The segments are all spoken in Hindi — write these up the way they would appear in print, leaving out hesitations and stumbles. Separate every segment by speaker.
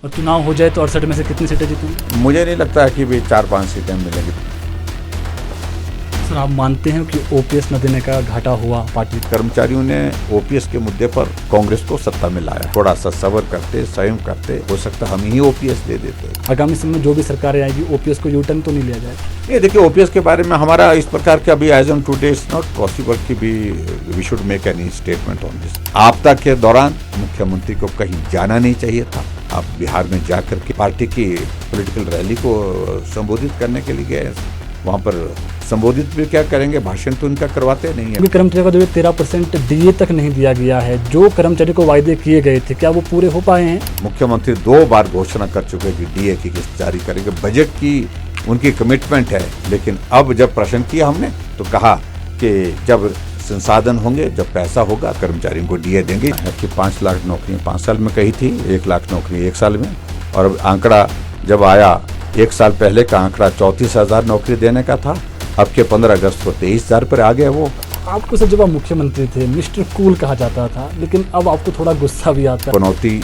Speaker 1: और चुनाव हो जाए तो 68 में से कितनी सीटें जीतेंगे?
Speaker 2: मुझे नहीं लगता है कि भी 4-5 सीटें मिलेंगी।
Speaker 1: सर, आप मानते हैं कि ओपीएस न देने का घाटा हुआ पार्टी?
Speaker 2: कर्मचारियों ने ओपीएस के मुद्दे पर कांग्रेस को सत्ता में लाया। थोड़ा सा सब्र करते, संयम करते, हो सकता हम ही ओपीएस दे देते।
Speaker 1: आगामी समय में जो भी सरकारें आएगी ओपीएस को यूटर्न तो नहीं लिया जाएगा?
Speaker 2: ये देखिए, ओपीएस के बारे में हमारा इस प्रकार के अभी as on today it's not possible कि भी we should make any statement on this. आपदा के दौरान मुख्यमंत्री को कहीं जाना नहीं चाहिए था। आप बिहार में जाकर के पार्टी की पॉलिटिकल रैली को संबोधित करने के लिए गए। वहाँ पर संबोधित भी क्या करेंगे, भाषण तो उनका करवाते नहीं है।
Speaker 1: कर्मचारियों को जो 13% डीए तक नहीं दिया गया है, जो कर्मचारी को वायदे किए गए थे, क्या वो पूरे हो पाए हैं?
Speaker 2: मुख्यमंत्री 2 बार घोषणा कर चुके कि डीए की किस्त जारी करेंगे। बजट की उनकी कमिटमेंट है, लेकिन अब जब प्रश्न किया हमने तो कहा कि जब संसाधन होंगे, जब पैसा होगा, कर्मचारियों को डीए देंगे। कि 5 लाख नौकरियां 5 साल में कही थी, 1 लाख नौकरी 1 साल में, और अब आंकड़ा जब आया 1 साल पहले का आंकड़ा 34,000 नौकरी देने का था, अब के 15 अगस्त को 23,000 पर आ गया। वो
Speaker 1: आपको सर जब आप मुख्यमंत्री थे मिस्टर कूल कहा जाता था, लेकिन अब आपको थोड़ा गुस्सा भी आता है।
Speaker 2: चुनौती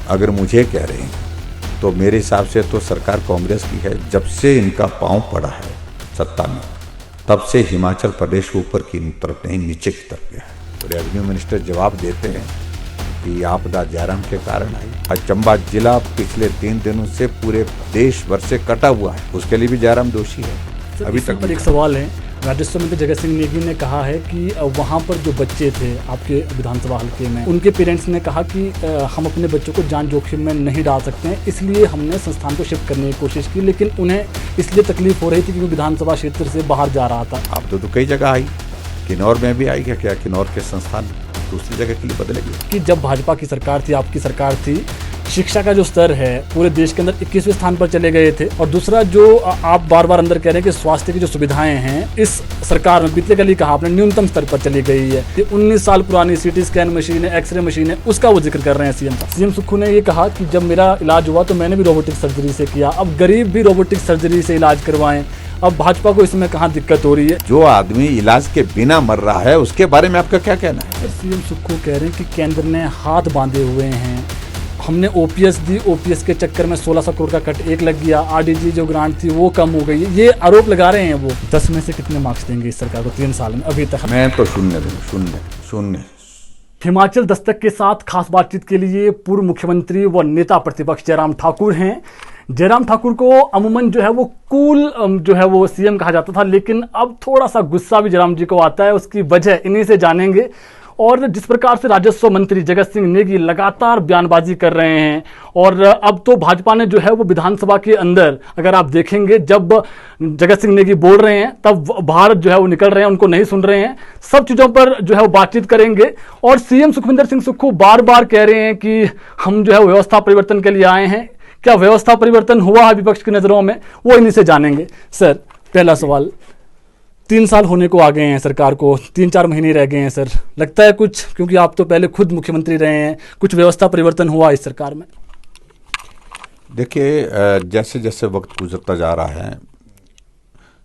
Speaker 2: अगर मुझे कह रहे हैं तो मेरे हिसाब से तो सरकार कांग्रेस की है। जब से इनका पांव पड़ा है सत्ता में, तब से हिमाचल प्रदेश ऊपर की तरफ नहीं नीचे की तरफ गया है। तो रेवेन्यू मिनिस्टर जवाब देते हैं कि आपदा जयराम के कारण आई। आज चंबा जिला पिछले 3 दिनों से पूरे देश भर से कटा हुआ है, उसके लिए भी जयराम दोषी है।
Speaker 1: अभी तक पर एक सवाल है, राजस्व मंत्री जगत सिंह नेगी ने कहा है कि वहाँ पर जो बच्चे थे आपके विधानसभा हल्के में, उनके पेरेंट्स ने कहा कि हम अपने बच्चों को जान जोखिम में नहीं डाल सकते हैं, इसलिए हमने संस्थान को शिफ्ट करने की कोशिश की, लेकिन उन्हें इसलिए तकलीफ हो रही थी क्योंकि विधानसभा क्षेत्र से बाहर जा रहा था।
Speaker 2: अब तो कई जगह आई, किन्नौर में भी आई है। क्या किन्नौर के संस्थान दूसरी जगह के लिए बदलेगी?
Speaker 1: कि जब भाजपा की सरकार थी, आपकी सरकार थी, शिक्षा का जो स्तर है पूरे देश के अंदर 21वें स्थान पर चले गए थे। और दूसरा जो आप बार बार अंदर कह रहे हैं कि स्वास्थ्य की जो सुविधाएं हैं इस सरकार में पिछले कल ही कहा आपने न्यूनतम स्तर पर चली गई है। ये 19 साल पुरानी सीटी स्कैन मशीन है, एक्सरे मशीन है, उसका वो जिक्र कर रहे हैं सीएम सुक्खू ने ये कहा कि जब मेरा इलाज हुआ तो मैंने भी रोबोटिक सर्जरी से किया, अब गरीब भी रोबोटिक सर्जरी से इलाज करवाएं। अब भाजपा को इसमें कहाँ दिक्कत हो रही है?
Speaker 2: जो आदमी इलाज के बिना मर रहा है उसके बारे में आपका क्या कहना है?
Speaker 1: सीएम सुक्खू कह रहे हैं कि केंद्र ने हाथ बांधे हुए हैं, हमने ओपीएस दी, ओपीएस के चक्कर में 1600 करोड़ का कट एक लग गया, आरडीजी जो ग्रांट थी वो कम हो गई है, ये आरोप लगा रहे हैं वो। 10 में से कितने मार्क्स देंगे इस सरकार को 3 साल में अभी तक?
Speaker 2: मैं तो शून्य दूंगा, शून्य।
Speaker 1: हिमाचल दस्तक के साथ खास बातचीत के लिए पूर्व मुख्यमंत्री व नेता प्रतिपक्ष जयराम ठाकुर हैं। जयराम ठाकुर को अमूमन जो है वो कूल जो है वो सीएम कहा जाता था, लेकिन अब थोड़ा सा गुस्सा भी जयराम जी को आता है, उसकी वजह इन्हीं से जानेंगे। और जिस प्रकार से राजस्व मंत्री जगत सिंह नेगी लगातार बयानबाजी कर रहे हैं, और अब तो भाजपा ने जो है वो विधानसभा के अंदर अगर आप देखेंगे जब जगत सिंह नेगी बोल रहे हैं तब बाहर जो है वो निकल रहे हैं, उनको नहीं सुन रहे हैं। सब चीज़ों पर जो है वो बातचीत करेंगे। और सीएम सुखविंदर सिंह सुक्खू बार बार कह रहे हैं कि हम जो है व्यवस्था परिवर्तन के लिए आए हैं। क्या व्यवस्था परिवर्तन हुआ है विपक्ष की नज़रों में? वो इन्हीं से जानेंगे। सर, पहला सवाल, 3 साल होने को आ गए हैं सरकार को, 3-4 महीने रह गए हैं सर, लगता है कुछ, क्योंकि आप तो पहले खुद मुख्यमंत्री रहे हैं, कुछ व्यवस्था परिवर्तन हुआ इस सरकार में?
Speaker 2: देखिए, जैसे जैसे वक्त गुजरता जा रहा है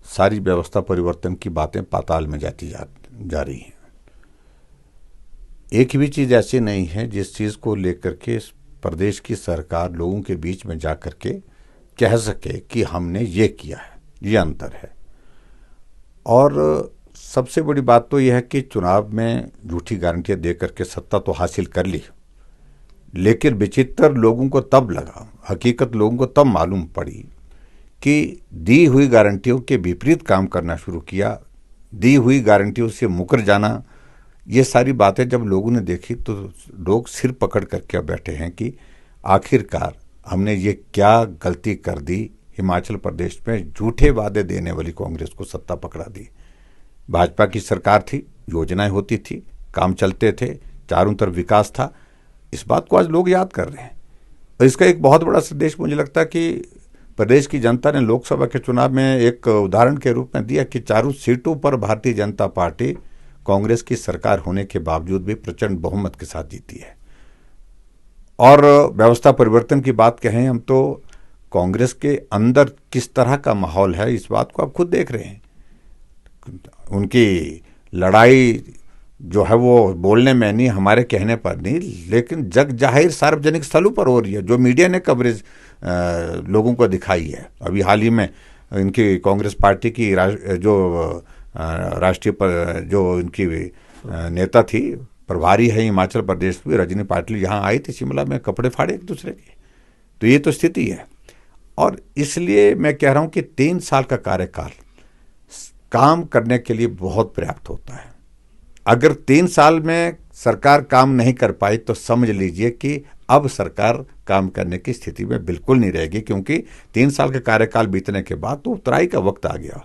Speaker 2: सारी व्यवस्था परिवर्तन की बातें पाताल में जाती जा रही हैं। एक भी चीज़ ऐसी नहीं है जिस चीज़ को लेकर के प्रदेश की सरकार लोगों के बीच में जा कर के कह सके कि हमने ये किया है। ये अंतर है। और सबसे बड़ी बात तो यह है कि चुनाव में झूठी गारंटियां दे करके सत्ता तो हासिल कर ली, लेकिन विचित्र लोगों को तब लगा, हकीकत लोगों को तब मालूम पड़ी कि दी हुई गारंटियों के विपरीत काम करना शुरू किया, दी हुई गारंटियों से मुकर जाना। ये सारी बातें जब लोगों ने देखी तो लोग सिर पकड़ करके बैठे हैं कि आखिरकार हमने ये क्या गलती कर दी। हिमाचल प्रदेश में झूठे वादे देने वाली कांग्रेस को सत्ता पकड़ा दी। भाजपा की सरकार थी, योजनाएं होती थी, काम चलते थे, चारों तरफ विकास था। इस बात को आज लोग याद कर रहे हैं। और इसका एक बहुत बड़ा संदेश मुझे लगता है कि प्रदेश की जनता ने लोकसभा के चुनाव में एक उदाहरण के रूप में दिया कि चारों सीटों पर भारतीय जनता पार्टी कांग्रेस की सरकार होने के बावजूद भी प्रचंड बहुमत के साथ जीती है। और व्यवस्था परिवर्तन की बात कहें हम तो कांग्रेस के अंदर किस तरह का माहौल है इस बात को आप खुद देख रहे हैं। उनकी लड़ाई जो है वो बोलने में नहीं, हमारे कहने पर नहीं, लेकिन जग जाहिर सार्वजनिक स्थलों पर हो रही है, जो मीडिया ने कवरेज लोगों को दिखाई है। अभी हाल ही में इनकी कांग्रेस पार्टी की राष्ट्रीय जो इनकी नेता थी, प्रभारी है हिमाचल प्रदेश की, रजनी पाटिल, यहाँ आई थी शिमला में, कपड़े फाड़े एक दूसरे के। तो ये तो स्थिति है। और इसलिए मैं कह रहा हूँ कि 3 साल का कार्यकाल काम करने के लिए बहुत पर्याप्त होता है। अगर 3 साल में सरकार काम नहीं कर पाई तो समझ लीजिए कि अब सरकार काम करने की स्थिति में बिल्कुल नहीं रहेगी, क्योंकि 3 साल का कार्यकाल बीतने के बाद तो उतराई का वक्त आ गया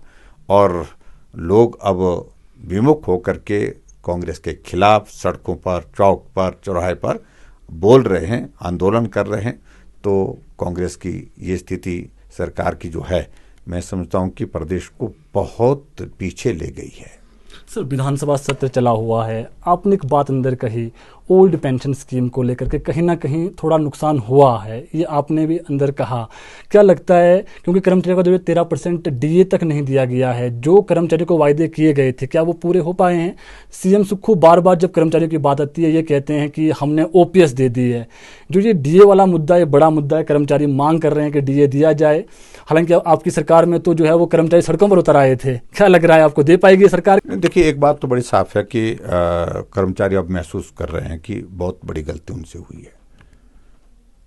Speaker 2: और लोग अब विमुख होकर के कांग्रेस के खिलाफ सड़कों पर, चौक पर, चौराहे पर बोल रहे हैं, आंदोलन कर रहे हैं। तो कांग्रेस की ये स्थिति सरकार की जो है, मैं समझता हूं कि प्रदेश को बहुत पीछे ले गई है।
Speaker 1: सर, विधानसभा सत्र चला हुआ है, आपने एक बात अंदर कही ओल्ड पेंशन स्कीम को लेकर के कहीं ना कहीं थोड़ा नुकसान हुआ है, ये आपने भी अंदर कहा। क्या लगता है, क्योंकि कर्मचारियों का जो 13% डीए तक नहीं दिया गया है, जो कर्मचारियों को वायदे किए गए थे, क्या वो पूरे हो पाए हैं? सीएम सुक्खू बार बार जब कर्मचारियों की बात आती है ये कहते हैं कि हमने ओपीएस दे दी है। जो ये डीए वाला मुद्दा, ये बड़ा मुद्दा है, कर्मचारी मांग कर रहे हैं कि डीए दिया जाए। हालांकि आपकी सरकार में तो जो है वो कर्मचारी सड़कों पर उतर आए थे। क्या लग रहा है आपको, दे पाएगी सरकार?
Speaker 2: देखिए, एक बात तो बड़ी साफ है कि कर्मचारी अब महसूस कर रहे हैं कि बहुत बड़ी गलती उनसे हुई है।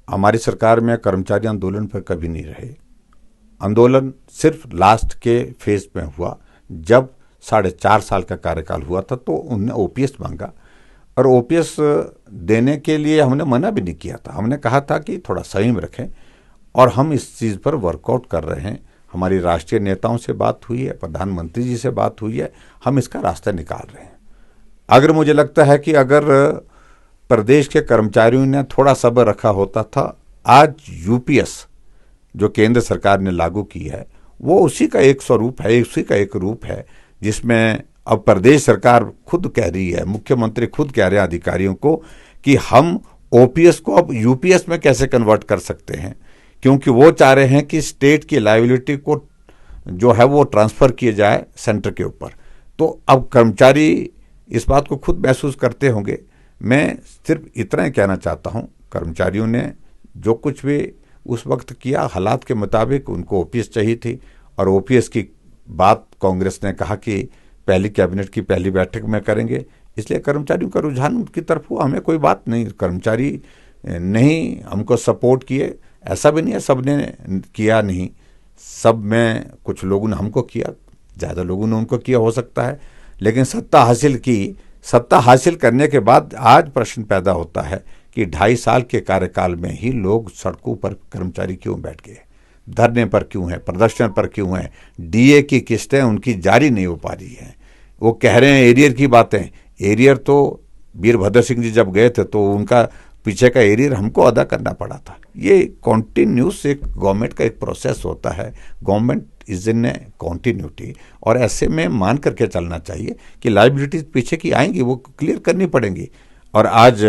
Speaker 2: हमारी सरकार में कर्मचारी आंदोलन पर कभी नहीं रहे। आंदोलन सिर्फ लास्ट के फेज में हुआ, जब 4.5 साल का कार्यकाल हुआ था तो उन्होंने ओपीएस मांगा, और ओपीएस देने के लिए हमने मना भी नहीं किया था। हमने कहा था कि थोड़ा संयम रखें, और हम इस चीज़ पर वर्कआउट कर रहे हैं। हमारी राष्ट्रीय नेताओं से बात हुई है, प्रधानमंत्री जी से बात हुई है, हम इसका रास्ता निकाल रहे हैं। अगर मुझे लगता है कि अगर प्रदेश के कर्मचारियों ने थोड़ा सब्र रखा होता था, आज यूपीएस जो केंद्र सरकार ने लागू की है वो उसी का एक स्वरूप है, उसी का एक रूप है, जिसमें अब प्रदेश सरकार खुद कह रही है, मुख्यमंत्री खुद कह रहे हैं अधिकारियों को कि हम ओपीएस को अब यूपीएस में कैसे कन्वर्ट कर सकते हैं, क्योंकि वो चाह रहे हैं कि स्टेट की लायबिलिटी को जो है वो ट्रांसफर किए जाए सेंटर के ऊपर। तो अब कर्मचारी इस बात को खुद महसूस करते होंगे। मैं सिर्फ इतना ही कहना चाहता हूं, कर्मचारियों ने जो कुछ भी उस वक्त किया, हालात के मुताबिक उनको ओपीएस चाहिए थी, और ओपीएस की बात कांग्रेस ने कहा कि पहली कैबिनेट की पहली बैठक में करेंगे, इसलिए कर्मचारियों का रुझान उनकी तरफ हुआ। हमें कोई बात नहीं, कर्मचारी नहीं हमको सपोर्ट किए, ऐसा भी नहीं है सब ने किया नहीं, सब में कुछ लोगों ने हमको किया, ज़्यादा लोगों ने उनको किया हो सकता है, लेकिन सत्ता हासिल की। सत्ता हासिल करने के बाद आज प्रश्न पैदा होता है कि 2.5 साल के कार्यकाल में ही लोग सड़कों पर कर्मचारी क्यों बैठ गए, धरने पर क्यों है, प्रदर्शन पर क्यों है, डीए की किस्तें उनकी जारी नहीं हो पा रही हैं। वो कह रहे हैं एरियर की बातें, एरियर तो वीरभद्र सिंह जी जब गए थे तो उनका पीछे का एरियर हमको अदा करना पड़ा था। ये कॉन्टिन्यूस एक गवर्नमेंट का एक प्रोसेस होता है, government is in A continuity, और ऐसे में मान करके चलना चाहिए कि लायबिलिटीज पीछे की आएंगी, वो क्लियर करनी पड़ेंगी। और आज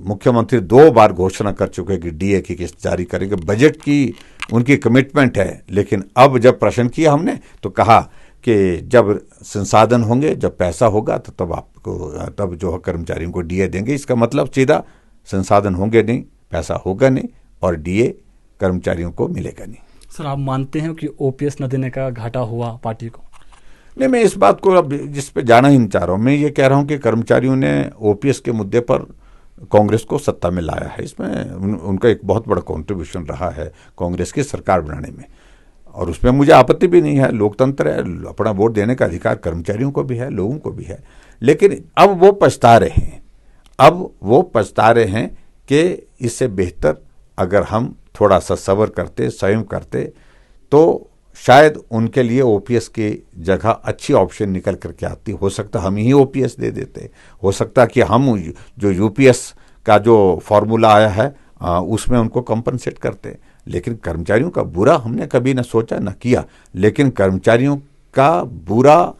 Speaker 2: मुख्यमंत्री 2 बार घोषणा कर चुके हैं कि डीए की किस्त जारी करेंगे, बजट की उनकी कमिटमेंट है। लेकिन अब जब प्रश्न किया हमने तो कहा कि जब संसाधन होंगे, जब पैसा होगा तो तब जो है कर्मचारियों को डीए देंगे। इसका मतलब सीधा संसाधन होंगे नहीं, पैसा होगा नहीं, और डीए कर्मचारियों को मिलेगा नहीं।
Speaker 1: सर, आप मानते हैं कि ओपीएस न देने का घाटा हुआ पार्टी को?
Speaker 2: नहीं, मैं इस बात को अब जिस पे जाना ही नहीं चाह रहा हूँ। मैं ये कह रहा हूँ कि कर्मचारियों ने ओपीएस के मुद्दे पर कांग्रेस को सत्ता में लाया है, इसमें उनका एक बहुत बड़ा कंट्रीब्यूशन रहा है कांग्रेस की सरकार बनाने में, और उसमें मुझे आपत्ति भी नहीं है। लोकतंत्र है, अपना वोट देने का अधिकार कर्मचारियों को भी है, लोगों को भी है। लेकिन अब वो पछता रहे हैं, अब वो पछता रहे हैं कि इससे बेहतर अगर हम थोड़ा सा सब्र करते, संयम करते, तो शायद उनके लिए ओपीएस की जगह अच्छी ऑप्शन निकल करके आती। हो सकता हम ही ओपीएस दे देते, हो सकता कि हम जो यूपीएस का जो फॉर्मूला आया है उसमें उनको कंपनसेट करते। लेकिन कर्मचारियों का बुरा हमने कभी ना सोचा ना किया, लेकिन कर्मचारियों का बुरा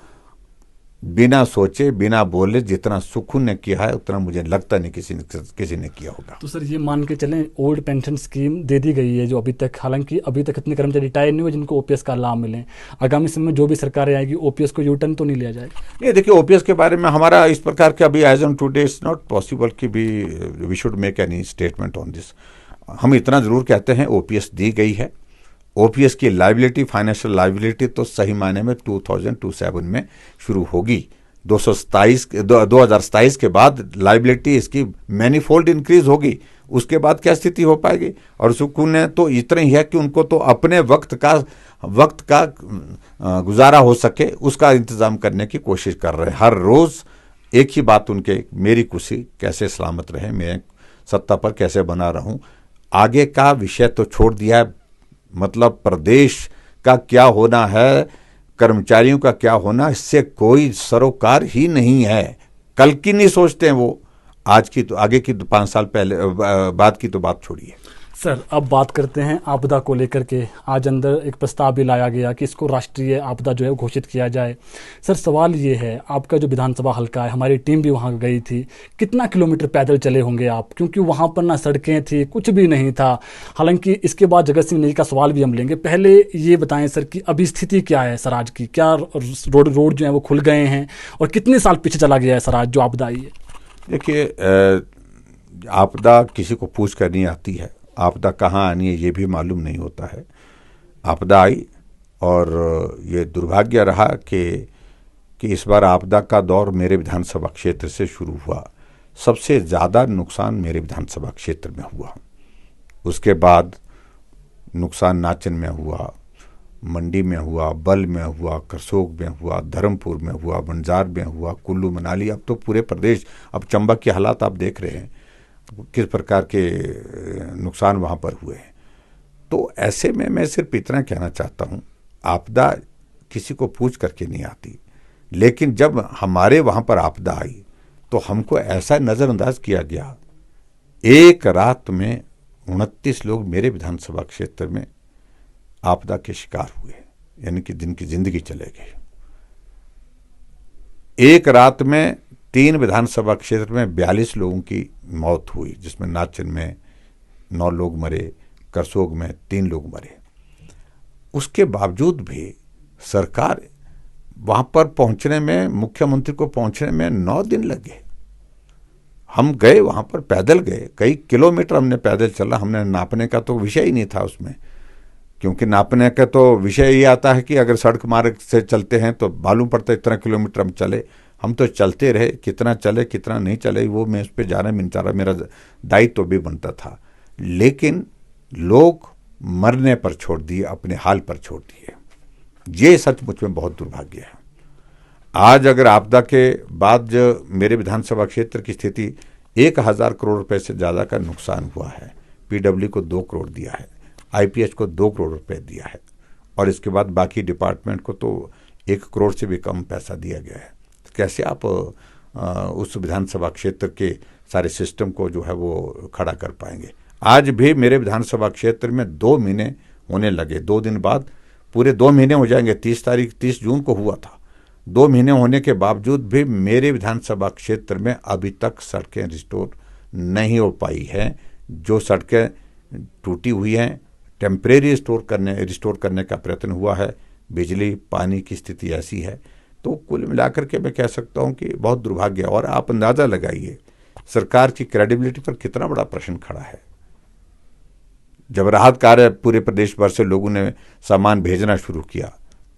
Speaker 2: बिना सोचे बिना बोले जितना सुखू ने किया है उतना मुझे लगता नहीं किसी ने किया होगा।
Speaker 1: तो सर ये मान के चलें ओल्ड पेंशन स्कीम दे दी गई है जो अभी तक, हालांकि अभी तक इतने कर्मचारी रिटायर नहीं हुए जिनको ओपीएस का लाभ मिले, आगामी समय में जो भी सरकारें आएगी ओपीएस को यूटर्न तो नहीं लिया जाएगा?
Speaker 2: ये देखिए, ओपीएस के बारे में हमारा इस प्रकार के अभी as on today it's not possible कि we should make any statement on this. हम इतना जरूर कहते हैं ओपीएस दी गई है। ओपीएस की लाइबिलिटी, फाइनेंशियल लाइबिलिटी तो सही मायने में 2027 में शुरू होगी। 2027 के बाद लाइबिलिटी इसकी मैनीफोल्ड इंक्रीज होगी। उसके बाद क्या स्थिति हो पाएगी? और सुकून ने तो इतना ही है कि उनको तो अपने वक्त का गुजारा हो सके उसका इंतजाम करने की कोशिश कर रहे हैं। हर रोज एक ही बात उनके, मेरी कुर्सी कैसे सलामत रहे, मैं सत्ता पर कैसे बना रहूं। आगे का विषय तो छोड़ दिया है, मतलब प्रदेश का क्या होना है, कर्मचारियों का क्या होना, इससे कोई सरोकार ही नहीं है। कल की नहीं सोचते हैं वो, आज की तो, आगे की तो 5 साल पहले बाद की तो बात छोड़िए।
Speaker 1: सर अब बात करते हैं आपदा को लेकर के। आज अंदर एक प्रस्ताव भी लाया गया कि इसको राष्ट्रीय आपदा जो है घोषित किया जाए। सर सवाल ये है, आपका जो विधानसभा हल्का है, हमारी टीम भी वहाँ गई थी, कितना किलोमीटर पैदल चले होंगे आप? क्योंकि वहाँ पर ना सड़कें थी, कुछ भी नहीं था। हालांकि इसके बाद जगत सिंह नेगी का सवाल भी हम लेंगे। पहले ये बताएं सर कि अभी स्थिति क्या है सर आज की? क्या रोड जो है वो खुल गए हैं और कितने साल पीछे चला गया है सर आज जो आपदा आई है?
Speaker 2: देखिए, आपदा किसी को पूछ कर नहीं आती है। आपदा कहाँ आनी है ये भी मालूम नहीं होता है। आपदा आई और ये दुर्भाग्य रहा कि इस बार आपदा का दौर मेरे विधानसभा क्षेत्र से शुरू हुआ। सबसे ज़्यादा नुकसान मेरे विधानसभा क्षेत्र में हुआ। उसके बाद नुकसान नाचन में हुआ, मंडी में हुआ, बल में हुआ, करसोग में हुआ, धर्मपुर में हुआ, बंजार में हुआ, कुल्लू मनाली, अब तो पूरे प्रदेश, अब चंबा के हालात आप देख रहे हैं किस प्रकार के नुकसान वहाँ पर हुए हैं। तो ऐसे में मैं सिर्फ इतना कहना चाहता हूँ, आपदा किसी को पूछ करके नहीं आती, लेकिन जब हमारे वहाँ पर आपदा आई तो हमको ऐसा नज़रअंदाज किया गया। एक रात में 29 लोग मेरे विधानसभा क्षेत्र में आपदा के शिकार हुए, यानी कि जिनकी जिंदगी चले गई। एक रात में 3 विधानसभा क्षेत्र में 42 लोगों की मौत हुई, जिसमें नाचन में 9 लोग मरे, करसोग में 3 लोग मरे। उसके बावजूद भी सरकार वहां पर पहुंचने में, मुख्यमंत्री को पहुंचने में 9 दिन लगे। हम गए वहां पर, पैदल गए, कई किलोमीटर हमने पैदल चला। हमने नापने का तो विषय ही नहीं था उसमें, क्योंकि नापने का तो विषय ये आता है कि अगर सड़क मार्ग से चलते हैं तो मालूम पड़ता है इतना किलोमीटर हम चले। हम तो चलते रहे, कितना चले कितना नहीं चले वो मैं उस पर जाना मिनचारा, मेरा दायित्व भी बनता था। लेकिन लोग मरने पर छोड़ दिए, अपने हाल पर छोड़ दिए। ये सचमुच में बहुत दुर्भाग्य है। आज अगर आपदा के बाद जो मेरे विधानसभा क्षेत्र की स्थिति, 1000 करोड़ रुपए से ज़्यादा का नुकसान हुआ है। पीडब्ल्यू को 2 करोड़ दिया है, आईपीएच को 2 करोड़ रुपए दिया है, और इसके बाद बाकी डिपार्टमेंट को तो 1 करोड़ से भी कम पैसा दिया गया है। कैसे आप उस विधानसभा क्षेत्र के सारे सिस्टम को जो है वो खड़ा कर पाएंगे? आज भी मेरे विधानसभा क्षेत्र में 2 महीने होने लगे, 2 दिन बाद पूरे 2 महीने हो जाएंगे। 30 जून को हुआ था। 2 महीने होने के बावजूद भी मेरे विधानसभा क्षेत्र में अभी तक सड़कें रिस्टोर नहीं हो पाई हैं। जो सड़कें टूटी हुई हैं, टेम्परेरी रिस्टोर करने का प्रयत्न हुआ है। बिजली पानी की स्थिति ऐसी है। तो कुल मिलाकर के मैं कह सकता हूं कि बहुत दुर्भाग्य है। और आप अंदाजा लगाइए सरकार की क्रेडिबिलिटी पर कितना बड़ा प्रश्न खड़ा है। जब राहत कार्य पूरे प्रदेश भर से लोगों ने सामान भेजना शुरू किया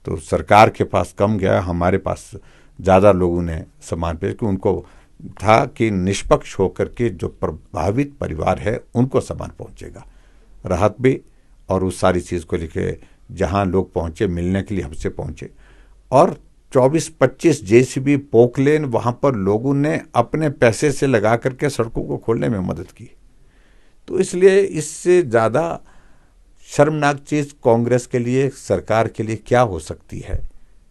Speaker 2: तो सरकार के पास कम गया, हमारे पास ज़्यादा लोगों ने सामान भेज के, उनको था कि निष्पक्ष होकर के जो प्रभावित परिवार है उनको सामान पहुंचेगा, राहत भी। और उस सारी चीज़ को लेके जहां लोग पहुंचे, मिलने के लिए हमसे पहुंचे, और 24-25 जेसीबी पोकलेन वहां पर लोगों ने अपने पैसे से लगा करके सड़कों को खोलने में मदद की। तो इसलिए इससे ज़्यादा शर्मनाक चीज़ कांग्रेस के लिए, सरकार के लिए क्या हो सकती है,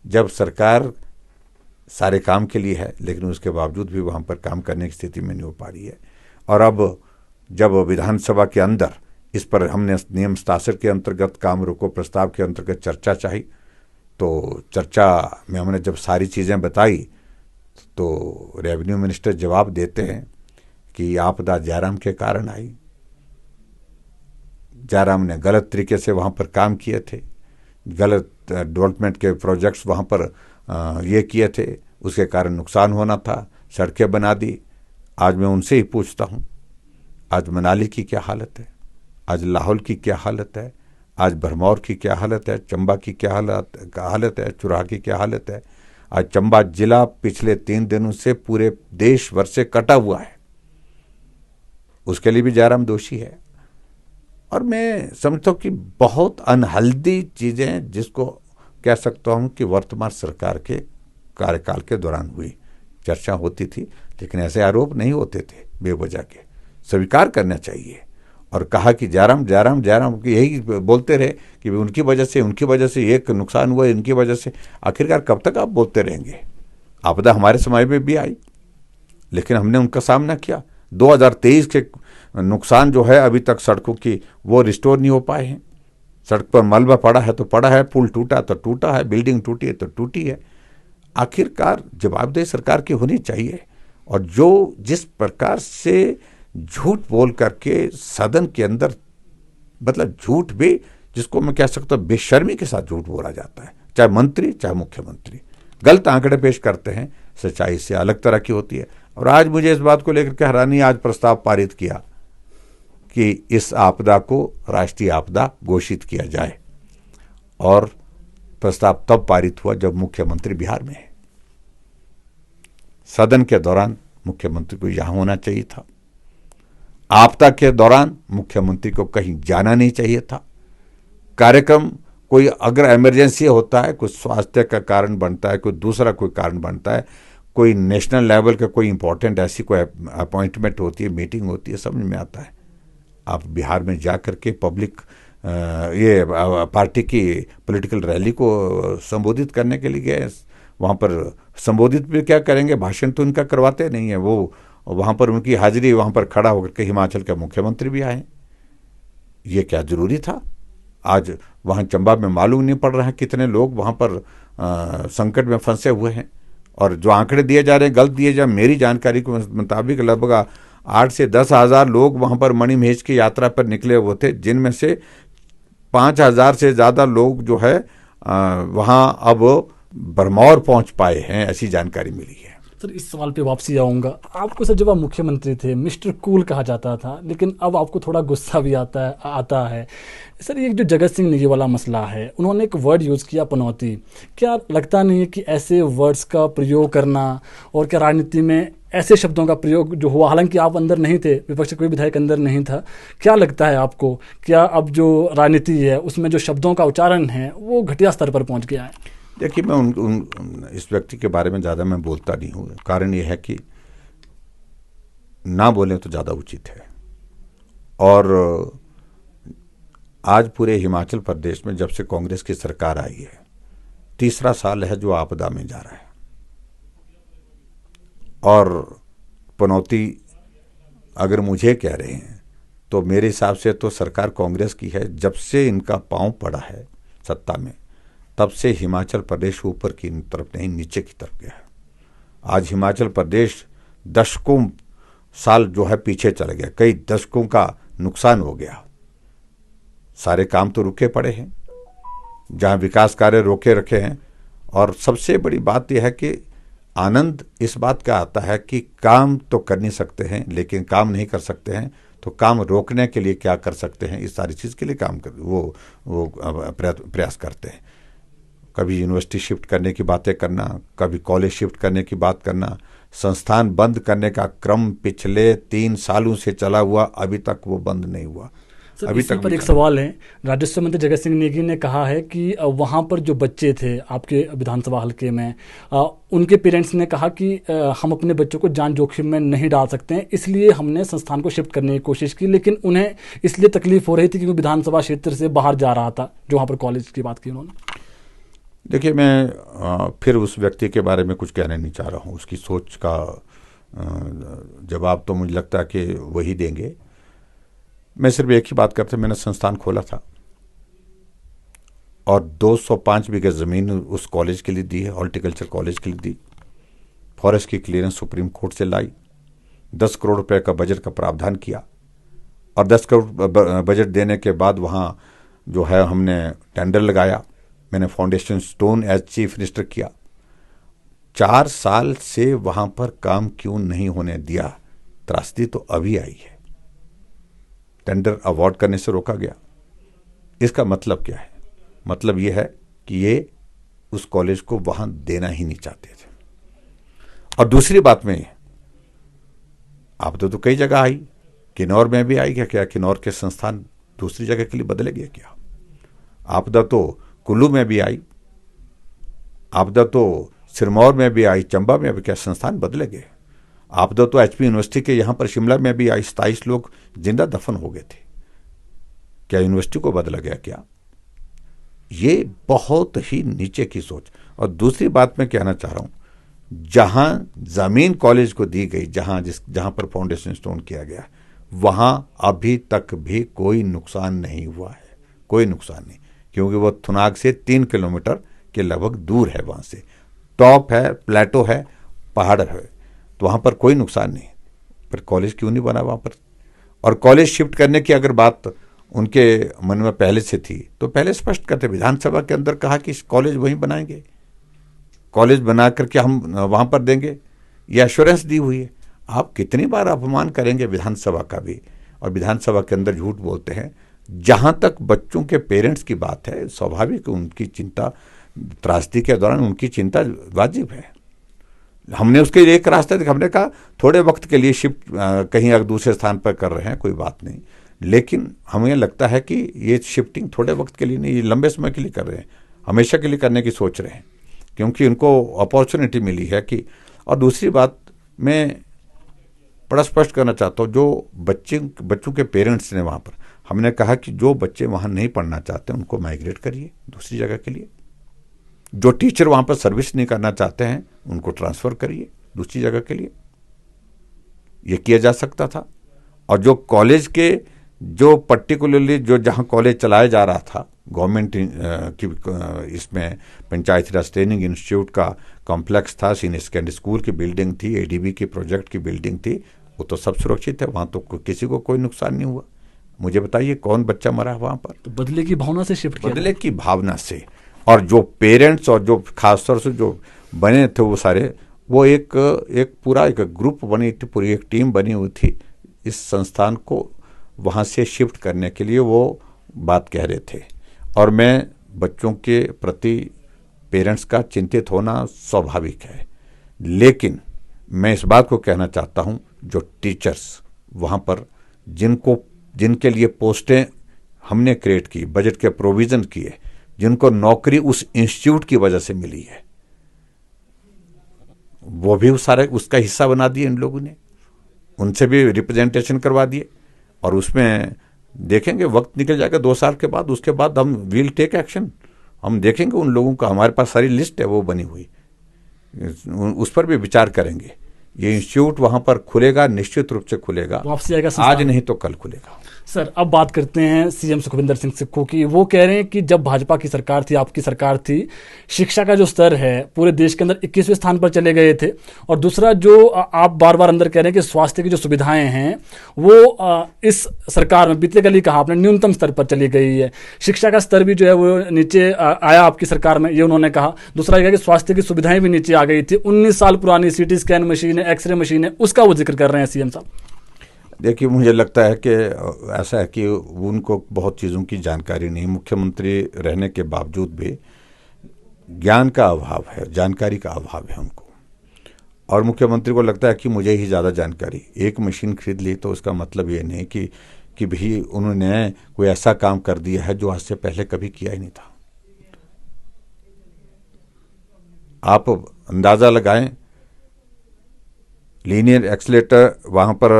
Speaker 2: जब सरकार सारे काम के लिए है लेकिन उसके बावजूद भी वहाँ पर काम करने की स्थिति में नहीं हो पा रही है। और अब जब विधानसभा के अंदर इस पर हमने नियम 67 के अंतर्गत काम रोको प्रस्ताव के अंतर्गत चर्चा चाही, तो चर्चा में हमने जब सारी चीज़ें बताई तो रेवेन्यू मिनिस्टर जवाब देते हैं कि आपदा जयराम के कारण आई, जयराम ने गलत तरीके से वहाँ पर काम किए थे, गलत डेवलपमेंट के प्रोजेक्ट्स वहाँ पर ये किए थे, उसके कारण नुकसान होना था, सड़कें बना दी। आज मैं उनसे ही पूछता हूँ, आज मनाली की क्या हालत है, आज लाहौल की क्या हालत है, आज भरमौर की क्या हालत है, चंबा की क्या हालत है, चुराह की क्या हालत है। आज चंबा जिला पिछले 3 दिनों से पूरे देश भर से कटा हुआ है, उसके लिए भी जयराम दोषी है। और मैं समझता हूँ कि बहुत अनहल्दी चीज़ें, जिसको कह सकता हूँ कि वर्तमान सरकार के कार्यकाल के दौरान हुई, चर्चा होती थी, लेकिन ऐसे आरोप नहीं होते थे बेवजह के, स्वीकार करना चाहिए। और कहा कि जयराम जयराम जयराम की यही बोलते रहे कि उनकी वजह से एक नुकसान हुआ, इनकी वजह से। आखिरकार कब तक आप बोलते रहेंगे? आपदा हमारे समय में भी आई, लेकिन हमने उनका सामना किया। 2023 के नुकसान जो है अभी तक सड़कों की, वो रिस्टोर नहीं हो पाए हैं। सड़क पर मलबा पड़ा है तो पड़ा है, पुल टूटा तो टूटा है, बिल्डिंग टूटी है तो टूटी है। आखिरकार जवाबदेही सरकार की होनी चाहिए। और जो जिस प्रकार से झूठ बोल करके सदन के अंदर, मतलब झूठ भी, जिसको मैं कह सकता हूँ बेशर्मी के साथ झूठ बोला जाता है, चाहे मंत्री चाहे मुख्यमंत्री गलत आंकड़े पेश करते हैं, सच्चाई से अलग तरह की होती है। और आज मुझे इस बात को लेकर के हैरानी, आज प्रस्ताव पारित किया कि इस आपदा को राष्ट्रीय आपदा घोषित किया जाए, और प्रस्ताव तब पारित हुआ जब मुख्यमंत्री बिहार में है। सदन के दौरान मुख्यमंत्री को यहां होना चाहिए था, आपदा के दौरान मुख्यमंत्री को कहीं जाना नहीं चाहिए था। कार्यक्रम कोई अगर इमरजेंसी होता है, कोई स्वास्थ्य का कारण बनता है, कोई दूसरा कोई कारण बनता है, कोई नेशनल लेवल का कोई इंपॉर्टेंट ऐसी कोई अपॉइंटमेंट होती है, मीटिंग होती है, समझ में आता है। आप बिहार में जा करके पब्लिक ये पार्टी की पॉलिटिकल रैली को संबोधित करने के लिए गए, वहाँ पर संबोधित भी क्या करेंगे, भाषण तो उनका करवाते नहीं है वो, वहाँ पर उनकी हाजिरी, वहाँ पर खड़ा होकर के हिमाचल के मुख्यमंत्री भी आए। ये क्या जरूरी था? आज वहाँ चंबा में मालूम नहीं पड़ रहा है कितने लोग वहाँ पर संकट में फंसे हुए हैं, और जो आंकड़े दिए जा रहे हैं गलत दिए जा। मेरी जानकारी के मुताबिक लगभग 8 से 10 हज़ार लोग वहाँ पर मणिमहेश की यात्रा पर निकले हुए थे, जिनमें से 5,000 से ज़्यादा लोग जो है वहाँ अब भरमौर पहुँच पाए हैं, ऐसी जानकारी मिली है।
Speaker 1: सर, इस सवाल पे वापसी आऊँगा। आपको सर जब आप मुख्यमंत्री थे मिस्टर कूल कहा जाता था, लेकिन अब आपको थोड़ा गुस्सा भी आता है। सर, ये जो जगत सिंह नेगी वाला मसला है, उन्होंने एक वर्ड यूज़ किया, पनौती। क्या लगता नहीं है कि ऐसे वर्ड्स का प्रयोग करना, और क्या राजनीति में ऐसे शब्दों का प्रयोग जो हुआ, हालांकि आप अंदर नहीं थे, विपक्ष कोई विधायक अंदर नहीं था, क्या लगता है आपको, क्या अब जो राजनीति है उसमें जो शब्दों का उच्चारण है वो घटिया स्तर पर पहुँच गया है?
Speaker 2: देखिए, मैं इस व्यक्ति के बारे में ज़्यादा मैं बोलता नहीं हूँ। कारण ये है कि ना बोलें तो ज़्यादा उचित है। और आज पूरे हिमाचल प्रदेश में जब से कांग्रेस की सरकार आई है, 3रा साल है जो आपदा में जा रहा है। और पनौती अगर मुझे कह रहे हैं तो मेरे हिसाब से तो सरकार कांग्रेस की है। जब से इनका पांव पड़ा है सत्ता में, तब से हिमाचल प्रदेश ऊपर की तरफ नहीं नीचे की तरफ गया है। आज हिमाचल प्रदेश दशकों साल जो है पीछे चला गया, कई दशकों का नुकसान हो गया। सारे काम तो रुके पड़े हैं, जहां विकास कार्य रोके रखे हैं। और सबसे बड़ी बात यह है कि आनंद इस बात का आता है कि काम तो कर नहीं सकते हैं, लेकिन काम नहीं कर सकते हैं तो काम रोकने के लिए क्या कर सकते हैं, इस सारी चीज़ के लिए काम कर वो प्रयास करते हैं। कभी यूनिवर्सिटी शिफ्ट करने की बातें करना, कभी कॉलेज शिफ्ट करने की बात करना। संस्थान बंद करने का क्रम पिछले 3 सालों से चला हुआ, अभी तक वो बंद नहीं हुआ।
Speaker 1: सर, अभी तक पर एक सवाल है। राजस्व मंत्री जगत सिंह नेगी ने कहा है कि वहाँ पर जो बच्चे थे आपके विधानसभा हल्के में, उनके पेरेंट्स ने कहा कि हम अपने बच्चों को जान जोखिम में नहीं डाल सकते हैं, इसलिए हमने संस्थान को शिफ्ट करने की कोशिश की, लेकिन उन्हें इसलिए तकलीफ हो रही थी क्योंकि विधानसभा क्षेत्र से बाहर जा रहा था, जो वहाँ पर कॉलेज की बात की उन्होंने।
Speaker 2: देखिए, मैं फिर उस व्यक्ति के बारे में कुछ कहने नहीं चाह रहा हूँ। उसकी सोच का जवाब तो मुझे लगता है कि वही देंगे। मैं सिर्फ एक ही बात करते, मैंने संस्थान खोला था और 205 बीघा ज़मीन उस कॉलेज के लिए दी है, हॉर्टिकल्चर कॉलेज के लिए दी। फॉरेस्ट की क्लियरेंस सुप्रीम कोर्ट से लाई, 10 करोड़ रुपए का बजट का प्रावधान किया, और 10 करोड़ बजट देने के बाद वहाँ जो है हमने टेंडर लगाया, मैंने foundation stone age chief minister किया। 4 साल से वहाँ पर काम क्यों नहीं होने दिया, त्रासदी तो अभी आई है। टेंडर अवार्ड करने से रोका गया। इसका मतलब क्या है? मतलब यह है कि ये उस कॉलेज को वहां देना ही नहीं चाहते थे। और दूसरी बात में आपदा तो कई जगह आई, किन्नौर में भी आई क्या किन्नौर के संस्थान दूसरी जगह के लिए बदले गए क्या? आपदा तो कुल्लू में भी आई, आपदा तो सिरमौर में भी आई, चंबा में भी क्या संस्थान बदले गए? आपदा तो एचपी यूनिवर्सिटी के यहां पर शिमला में भी आई, 27 लोग जिंदा दफन हो गए थे। क्या यूनिवर्सिटी को बदला गया क्या? ये बहुत ही नीचे की सोच। और दूसरी बात मैं कहना चाह रहा हूं, जहां जमीन कॉलेज को दी गई, जहां पर फाउंडेशन स्टोन किया गया, वहां अभी तक भी कोई नुकसान नहीं हुआ है, कोई नुकसान नहीं, क्योंकि वो थुनाग से 3 किलोमीटर के लगभग दूर है। वहां से टॉप है, प्लेटो है, पहाड़ है, तो वहां पर कोई नुकसान नहीं। पर कॉलेज क्यों नहीं बना वहां पर? और कॉलेज शिफ्ट करने की अगर बात उनके मन में पहले से थी तो पहले स्पष्ट करते, विधानसभा के अंदर कहा कि कॉलेज वहीं बनाएंगे, कॉलेज बना करके हम वहां पर देंगे, ये एश्योरेंस दी हुई है। आप कितनी बार अपमान करेंगे विधानसभा का भी, और विधानसभा के अंदर झूठ बोलते हैं। जहां तक बच्चों के पेरेंट्स की बात है, स्वाभाविक उनकी चिंता, त्रासदी के दौरान उनकी चिंता वाजिब है। हमने उसके लिए एक रास्ता देखा, हमने कहा थोड़े वक्त के लिए शिफ्ट कहीं अगर दूसरे स्थान पर कर रहे हैं कोई बात नहीं, लेकिन हमें लगता है कि ये शिफ्टिंग थोड़े वक्त के लिए नहीं, ये लंबे समय के लिए कर रहे हैं, हमेशा के लिए करने की सोच रहे हैं, क्योंकि उनको अपॉर्चुनिटी मिली है कि। और दूसरी बात मैं बड़ा स्पष्ट करना चाहता हूँ, जो बच्चों के पेरेंट्स ने वहाँ पर, हमने कहा कि जो बच्चे वहाँ नहीं पढ़ना चाहते उनको माइग्रेट करिए दूसरी जगह के लिए, जो टीचर वहाँ पर सर्विस नहीं करना चाहते हैं उनको ट्रांसफ़र करिए दूसरी जगह के लिए, ये किया जा सकता था। और जो कॉलेज के जो पर्टिकुलरली जो जहाँ कॉलेज चलाया जा रहा था गवर्नमेंट की, इसमें पंचायती राज ट्रेनिंग इंस्टीट्यूट का कॉम्प्लेक्स था, सीनियर सेकेंडरी स्कूल की बिल्डिंग थी, एडीबी की प्रोजेक्ट की बिल्डिंग थी, वो तो सब सुरक्षित है, वहाँ तो किसी को कोई नुकसान नहीं हुआ। मुझे बताइए कौन बच्चा मरा है वहाँ पर?
Speaker 1: तो बदले की भावना से शिफ्ट किया,
Speaker 2: बदले की भावना से। और जो पेरेंट्स और जो खासतौर से जो बने थे वो सारे, वो एक पूरा एक ग्रुप बनी थी, पूरी एक टीम बनी हुई थी इस संस्थान को वहाँ से शिफ्ट करने के लिए, वो बात कह रहे थे। और मैं बच्चों के प्रति पेरेंट्स का चिंतित होना स्वाभाविक है, लेकिन मैं इस बात को कहना चाहता हूँ, जो टीचर्स वहाँ पर जिनके लिए पोस्टें हमने क्रिएट की, बजट के प्रोविज़न किए, जिनको नौकरी उस इंस्टीट्यूट की वजह से मिली है, वो भी उसका हिस्सा बना दिए इन लोगों ने, उनसे भी रिप्रेजेंटेशन करवा दिए। और उसमें देखेंगे वक्त निकल जाएगा 2 साल के बाद, उसके बाद हम विल टेक एक्शन, हम देखेंगे उन लोगों का, हमारे पास सारी लिस्ट है वो बनी हुई, उस पर भी विचार करेंगे। ये इंस्टीट्यूट वहां पर खुलेगा, निश्चित रूप से खुलेगा,
Speaker 1: वापसी आएगा,
Speaker 2: आज नहीं तो कल खुलेगा।
Speaker 1: सर अब बात करते हैं सीएम सुखविंदर सिंह सुक्खू की। वो कह रहे हैं कि जब भाजपा की सरकार थी, आपकी सरकार थी, शिक्षा का जो स्तर है पूरे देश के अंदर 21वें स्थान पर चले गए थे। और दूसरा जो आप बार बार अंदर कह रहे हैं कि स्वास्थ्य की जो सुविधाएं हैं वो इस सरकार में, बीते कल ही कहा आपने, न्यूनतम स्तर पर चली गई है। शिक्षा का स्तर भी जो है वो नीचे आया आपकी सरकार में, ये उन्होंने कहा। दूसरा यह कि स्वास्थ्य की सुविधाएं भी नीचे आ गई थी। 19 साल पुरानी सीटी स्कैन मशीन है, एक्सरे मशीन है, उसका वो जिक्र कर रहे हैं सीएम साहब।
Speaker 2: देखिए, मुझे लगता है कि ऐसा है कि उनको बहुत चीज़ों की जानकारी नहीं, मुख्यमंत्री रहने के बावजूद भी ज्ञान का अभाव है, जानकारी का अभाव है उनको। और मुख्यमंत्री को लगता है कि मुझे ही ज़्यादा जानकारी, एक मशीन खरीद ली तो उसका मतलब ये नहीं कि भी उन्होंने कोई ऐसा काम कर दिया है जो आज से पहले कभी किया ही नहीं था। आप अंदाज़ा लगाएं, लीनियर एक्सीलेटर वहाँ पर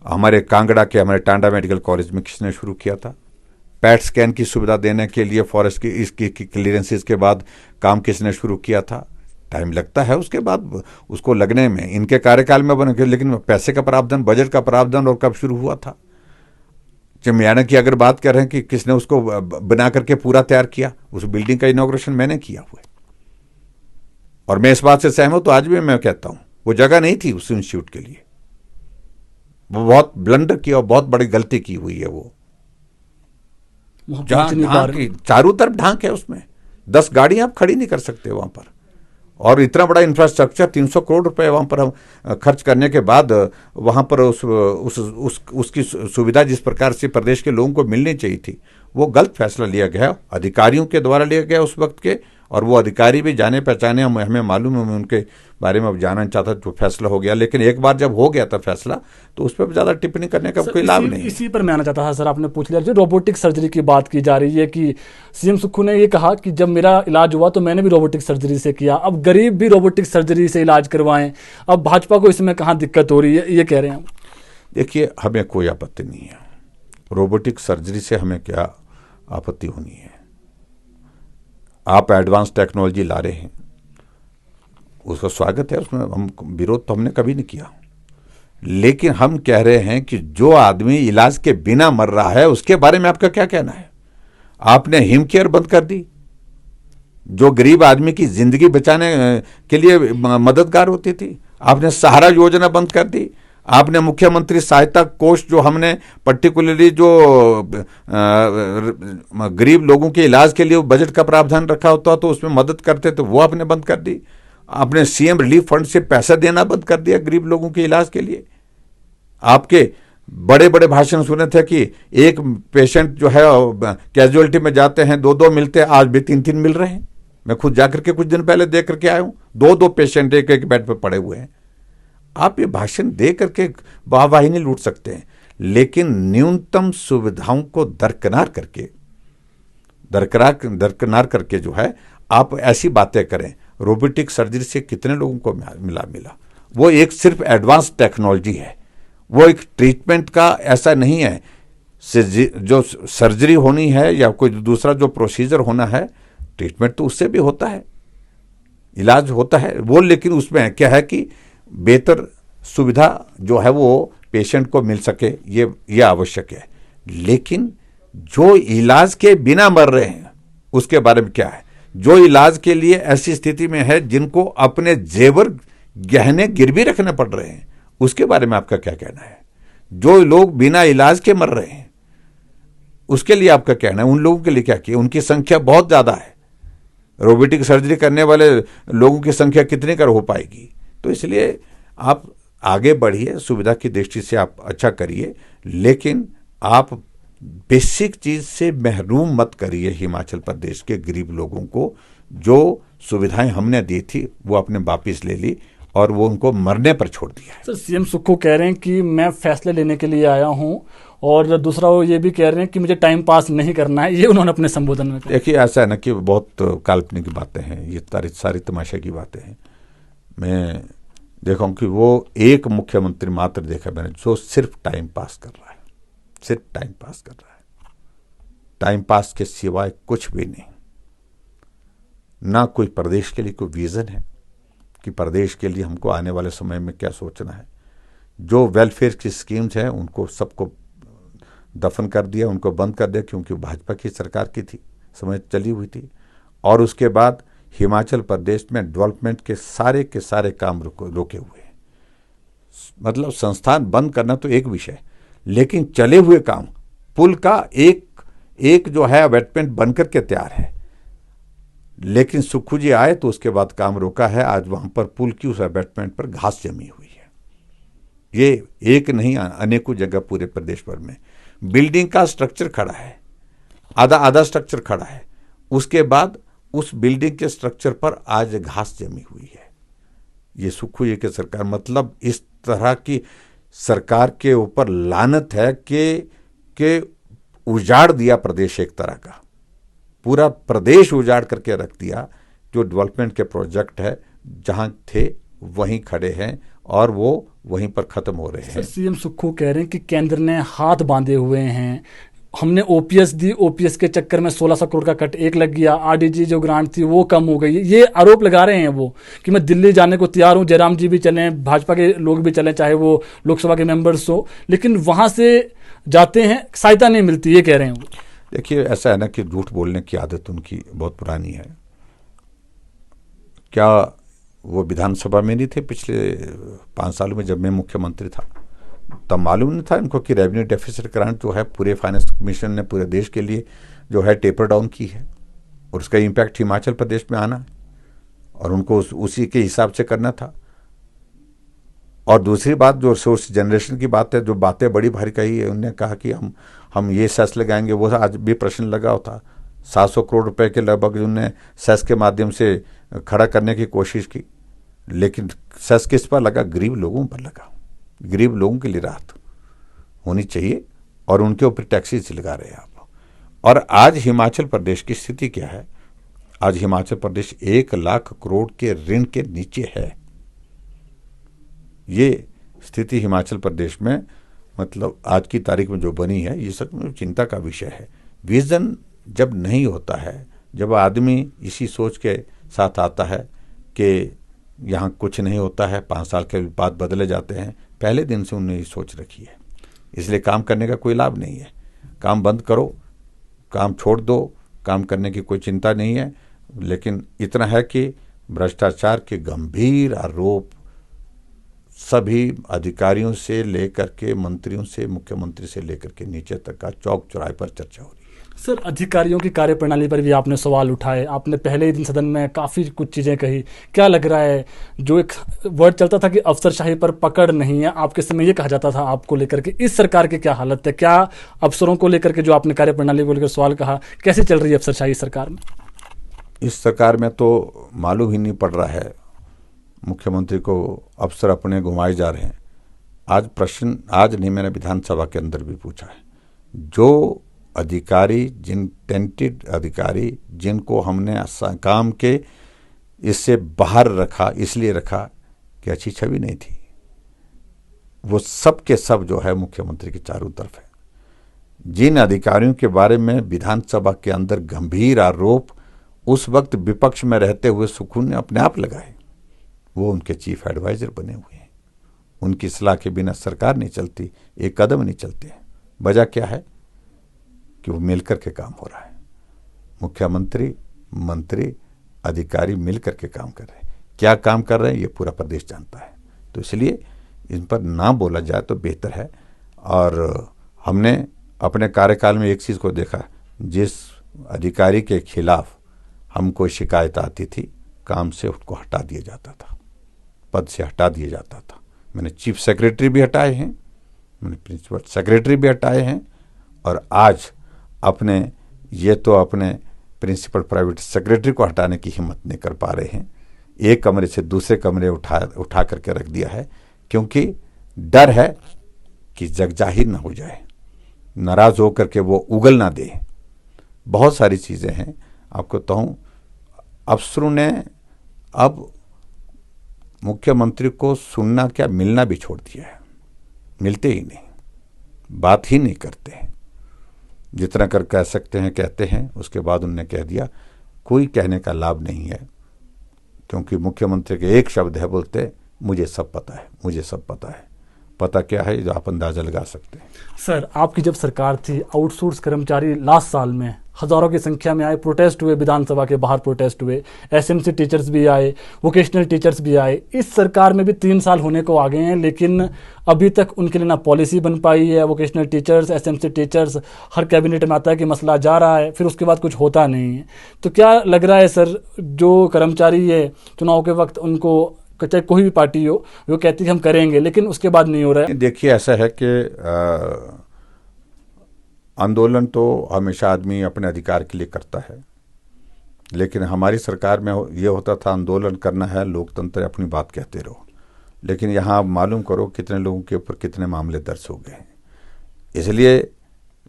Speaker 2: हमारे कांगड़ा के, हमारे टांडा मेडिकल कॉलेज में किसने शुरू किया था? पैट स्कैन की सुविधा देने के लिए फॉरेस्ट की इसकी क्लियरेंसेस के बाद काम किसने शुरू किया था? टाइम लगता है उसके बाद उसको लगने में, इनके कार्यकाल में बने, लेकिन पैसे का प्रावधान, बजट का प्रावधान और कब शुरू हुआ था? चिमियाना की अगर बात कर रहे हैं कि किसने उसको बना करके पूरा तैयार किया, उस बिल्डिंग का इनॉग्रेशन मैंने किया हुआ है। और मैं इस बात से सहमत तो आज भी मैं कहता हूं वो जगह नहीं थी उस इंस्टीट्यूट के लिए। वो बहुत ब्लंडर किया और बहुत बड़ी गलती की हुई है। वो
Speaker 1: वहाँ पहुंच
Speaker 2: जहां
Speaker 1: नहीं पा
Speaker 2: ढांक
Speaker 1: रहे।
Speaker 2: चारों तरफ ढांक है, उसमें 10 गाड़ियां आप खड़ी नहीं कर सकते वहां पर। और इतना बड़ा इंफ्रास्ट्रक्चर 300 करोड़ रुपए वहां पर हम खर्च करने के बाद वहां पर उसकी सुविधा जिस प्रकार से प्रदेश के लोगों को मिलनी चाहिए थी, वो गलत फैसला लिया गया, अधिकारियों के द्वारा लिया गया उस वक्त के। और वो अधिकारी भी जाने पहचाने, हमें मालूम है, मैं उनके बारे में अब जानना चाहता तो फैसला हो गया। लेकिन एक बार जब हो गया था फैसला तो उस पर ज़्यादा टिप्पणी करने का कोई लाभ नहीं।
Speaker 1: इसी पर मैं आना चाहता था सर, आपने पूछ लिया। जो रोबोटिक सर्जरी की बात की जा रही है कि सीएम सुक्खू ने ये कहा कि जब मेरा इलाज हुआ तो मैंने भी रोबोटिक सर्जरी से किया, अब गरीब भी रोबोटिक सर्जरी से इलाज करवाएं। अब भाजपा को इसमें कहाँ दिक्कत हो रही है, ये कह रहे हैं हम।
Speaker 2: देखिए, हमें कोई आपत्ति नहीं है, रोबोटिक सर्जरी से हमें क्या आपत्ति होनी है। आप एडवांस टेक्नोलॉजी ला रहे हैं, उसका स्वागत है, उसमें हम विरोध तो हमने कभी नहीं किया। लेकिन हम कह रहे हैं कि जो आदमी इलाज के बिना मर रहा है उसके बारे में आपका क्या कहना है। आपने हिम केयर बंद कर दी, जो गरीब आदमी की जिंदगी बचाने के लिए मददगार होती थी। आपने सहारा योजना बंद कर दी। आपने मुख्यमंत्री सहायता कोष, जो हमने पर्टिकुलरली जो गरीब लोगों के इलाज के लिए बजट का प्रावधान रखा होता तो उसमें मदद करते थे, वो आपने बंद कर दी। आपने सीएम रिलीफ फंड से पैसा देना बंद कर दिया गरीब लोगों के इलाज के लिए। आपके बड़े बड़े भाषण सुने थे कि एक पेशेंट जो है कैजुअलिटी में जाते हैं 2-2 मिलते हैं, आज भी 3-3 मिल रहे हैं। मैं खुद जाकर के कुछ दिन पहले देख करके आया हूं, 2-2 पेशेंट एक बेड पर पड़े हुए हैं। आप ये भाषण दे करके वाहवाही नहीं लूट सकते हैं, लेकिन न्यूनतम सुविधाओं को दरकिनार करके जो है आप ऐसी बातें करें। रोबोटिक सर्जरी से कितने लोगों को मिला। वो एक सिर्फ एडवांस टेक्नोलॉजी है, वो एक ट्रीटमेंट का ऐसा नहीं है। जो सर्जरी होनी है या कोई दूसरा जो प्रोसीजर होना है, ट्रीटमेंट तो उससे भी होता है, इलाज होता है वो। लेकिन उसमें क्या है कि बेहतर सुविधा जो है वो पेशेंट को मिल सके, ये आवश्यक है। लेकिन जो इलाज के बिना मर रहे हैं उसके बारे में क्या है। जो इलाज के लिए ऐसी स्थिति में है जिनको अपने जेवर गहने गिरवी रखने पड़ रहे हैं, उसके बारे में आपका क्या कहना है। जो लोग बिना इलाज के मर रहे हैं उसके लिए आपका कहना है। उन लोगों के लिए क्या किया, उनकी संख्या बहुत ज्यादा है। रोबोटिक सर्जरी करने वाले लोगों की संख्या कितने कर हो पाएगी। तो इसलिए आप आगे बढ़िए, सुविधा की दृष्टि से आप अच्छा करिए, लेकिन आप बेसिक चीज से महरूम मत करिए हिमाचल प्रदेश के गरीब लोगों को। जो सुविधाएं हमने दी थी वो आपने वापिस ले ली और वो उनको मरने पर छोड़ दिया है।
Speaker 1: सर, सीएम सुक्खू कह रहे हैं कि मैं फैसले लेने के लिए आया हूं, और दूसरा वो ये भी कह रहे हैं कि मुझे टाइम पास नहीं करना है। ये उन्होंने अपने संबोधन में कहा।
Speaker 2: देखिए, ऐसा है ना कि बहुत काल्पनिक बातें हैं, ये सारी तमाशा की बातें हैं। मैं देखा हूं कि वो एक मुख्यमंत्री मात्र देखा मैंने जो सिर्फ टाइम पास कर रहा है, सिर्फ टाइम पास कर रहा है, टाइम पास के सिवाय कुछ भी नहीं। ना कोई प्रदेश के लिए कोई विजन है कि प्रदेश के लिए हमको आने वाले समय में क्या सोचना है। जो वेलफेयर की स्कीम्स हैं उनको सबको दफन कर दिया, उनको बंद कर दिया, क्योंकि भाजपा की सरकार की थी, समय चली हुई थी। और उसके बाद हिमाचल प्रदेश में डेवलपमेंट के सारे काम रोके हुए हैं। मतलब संस्थान बंद करना तो एक विषय, लेकिन चले हुए काम, पुल का एक जो है अबैटमेंट बनकर के तैयार है, लेकिन सुक्खू जी आए तो उसके बाद काम रोका है। आज वहां पर पुल की उस अबैटमेंट पर घास जमी हुई है। ये एक नहीं, अनेकों जगह पूरे प्रदेश भर में बिल्डिंग का स्ट्रक्चर खड़ा है, आधा स्ट्रक्चर खड़ा है, उसके बाद उस बिल्डिंग के स्ट्रक्चर पर आज घास जमी हुई है। ये सुक्खू जी की सरकार, मतलब इस तरह की सरकार के ऊपर लानत है कि उजाड़ दिया प्रदेश, एक तरह का पूरा प्रदेश उजाड़ करके रख दिया। जो डेवलपमेंट के प्रोजेक्ट है जहां थे वहीं खड़े हैं और वो वहीं पर खत्म हो रहे हैं।
Speaker 1: सीएम सुक्खू कह रहे हैं कि केंद्र ने हाथ बांधे हुए हैं, हमने ओपीएस दी, ओपीएस के चक्कर में 1600 करोड़ का कट एक लग गया, आरडीजी जो ग्रांट थी वो कम हो गई। ये आरोप लगा रहे हैं वो कि मैं दिल्ली जाने को तैयार हूं, जयराम जी भी चलें, भाजपा के लोग भी चलें, चाहे वो लोकसभा के मेंबर्स हो, लेकिन वहां से जाते हैं सहायता नहीं मिलती, ये कह रहे हैं वो।
Speaker 2: देखिए, ऐसा है ना कि झूठ बोलने की आदत उनकी बहुत पुरानी है। क्या वो विधानसभा में नहीं थे पिछले 5 सालों में, जब मैं मुख्यमंत्री था तब मालूम नहीं था इनको कि रेवेन्यू डेफिसिट ग्रांट जो है पूरे फाइनेंस कमीशन ने पूरे देश के लिए जो है टेपर डाउन की है, और उसका इम्पैक्ट हिमाचल प्रदेश में आना है, और उनको उसी के हिसाब से करना था। और दूसरी बात जो सोर्स जनरेशन की बात है, जो बातें बड़ी भारी कही है, उन्होंने कहा कि हम ये सेस लगाएंगे, वो आज भी प्रश्न लगा था। 700 करोड़ रुपए के लगभग उन्होंने सेस के माध्यम से खड़ा करने की कोशिश की, लेकिन सेस किस पर लगा? गरीब लोगों पर लगा। गरीब लोगों के लिए राहत होनी चाहिए, और उनके ऊपर टैक्सेस लगा रहे हैं आप। और आज हिमाचल प्रदेश की स्थिति क्या है? आज हिमाचल प्रदेश 1 लाख करोड़ के ऋण के नीचे है। ये स्थिति हिमाचल प्रदेश में मतलब आज की तारीख में जो बनी है, ये सच में चिंता का विषय है। विजन जब नहीं होता है, जब आदमी इसी सोच के साथ आता है कि यहाँ कुछ नहीं होता है, 5 साल के बाद बदले जाते हैं, पहले दिन से उन्होंने ये सोच रखी है, इसलिए काम करने का कोई लाभ नहीं है। काम बंद करो, काम छोड़ दो, काम करने की कोई चिंता नहीं है। लेकिन इतना है कि भ्रष्टाचार के गंभीर आरोप सभी अधिकारियों से लेकर के मंत्रियों से, मुख्यमंत्री से लेकर के नीचे तक का चौक चौराहे पर चर्चा हो रही है।
Speaker 1: सर, अधिकारियों की कार्यप्रणाली पर भी आपने सवाल उठाए। आपने पहले ही दिन सदन में काफ़ी कुछ चीज़ें कही। क्या लग रहा है, जो एक वर्ड चलता था कि अफसरशाही पर पकड़ नहीं है, आपके समय ये कहा जाता था आपको लेकर के, इस सरकार की क्या हालत है? क्या अफसरों को लेकर के जो आपने कार्यप्रणाली को लेकर सवाल कहा, कैसे चल रही है अफसरशाही सरकार में?
Speaker 2: इस सरकार में तो मालूम ही नहीं पड़ रहा है, मुख्यमंत्री को अफसर अपने घुमाए जा रहे हैं। आज प्रश्न, आज नहीं, मैंने विधानसभा के अंदर भी पूछा है, जो अधिकारी, जिन टेंटेड अधिकारी जिनको हमने काम के इससे बाहर रखा, इसलिए रखा कि अच्छी छवि नहीं थी, वो सब के सब जो है मुख्यमंत्री के चारों तरफ है। जिन अधिकारियों के बारे में विधानसभा के अंदर गंभीर आरोप उस वक्त विपक्ष में रहते हुए सुकून ने अपने आप लगाए, वो उनके चीफ एडवाइजर बने हुए हैं। उनकी सलाह के बिना सरकार नहीं चलती, एक कदम नहीं चलते हैं। वजह क्या है कि वो मिलकर के काम हो रहा है। मुख्यमंत्री, मंत्री, अधिकारी मिलकर के काम कर रहे हैं। क्या काम कर रहे हैं ये पूरा प्रदेश जानता है, तो इसलिए इन पर ना बोला जाए तो बेहतर है। और हमने अपने कार्यकाल में एक चीज़ को देखा, जिस अधिकारी के खिलाफ हमको शिकायत आती थी, काम से उसको हटा दिया जाता था, पद से हटा दिया जाता था। मैंने चीफ सेक्रेटरी भी हटाए हैं, मैंने प्रिंसिपल सेक्रेटरी भी हटाए हैं, और आज अपने प्रिंसिपल प्राइवेट सेक्रेटरी को हटाने की हिम्मत नहीं कर पा रहे हैं। एक कमरे से दूसरे कमरे उठा करके रख दिया है, क्योंकि डर है कि जग जाहिर ना हो जाए, नाराज होकर के वो उगल ना दे। बहुत सारी चीज़ें हैं। आपको कहूँ, अफसरों ने अब मुख्यमंत्री को सुनना क्या, मिलना भी छोड़ दिया है। मिलते ही नहीं, बात ही नहीं करते हैं। जितना कर कह सकते हैं कहते हैं, उसके बाद उन्होंने कह दिया, कोई कहने का लाभ नहीं है, क्योंकि मुख्यमंत्री के एक शब्द है, बोलते मुझे सब पता है, मुझे सब पता है। पता क्या है जो आप अंदाजा लगा सकते हैं।
Speaker 1: सर, आपकी जब सरकार थी, आउटसोर्स कर्मचारी लास्ट साल में हजारों की संख्या में आए, प्रोटेस्ट हुए, विधानसभा के बाहर प्रोटेस्ट हुए, एसएमसी टीचर्स भी आए, वोकेशनल टीचर्स भी आए। इस सरकार में भी 3 साल होने को आ गए हैं, लेकिन अभी तक उनके लिए ना पॉलिसी बन पाई है। वोकेशनल टीचर्स, एसएमसी टीचर्र्स, हर कैबिनेट में आता है कि मसला जा रहा है, फिर उसके बाद कुछ होता नहीं है। तो क्या लग रहा है सर, जो कर्मचारी है, चुनाव के वक्त उनको, चाहे कोई भी पार्टी हो, वो कहती है हम करेंगे, लेकिन उसके बाद नहीं हो रहा है?
Speaker 2: देखिए, ऐसा है कि आंदोलन तो हमेशा आदमी अपने अधिकार के लिए करता है, लेकिन हमारी सरकार में ये होता था, आंदोलन करना है, लोकतंत्र, अपनी बात कहते रहो। लेकिन यहाँ मालूम करो कितने लोगों के ऊपर कितने मामले दर्ज हो गए हैं। इसलिए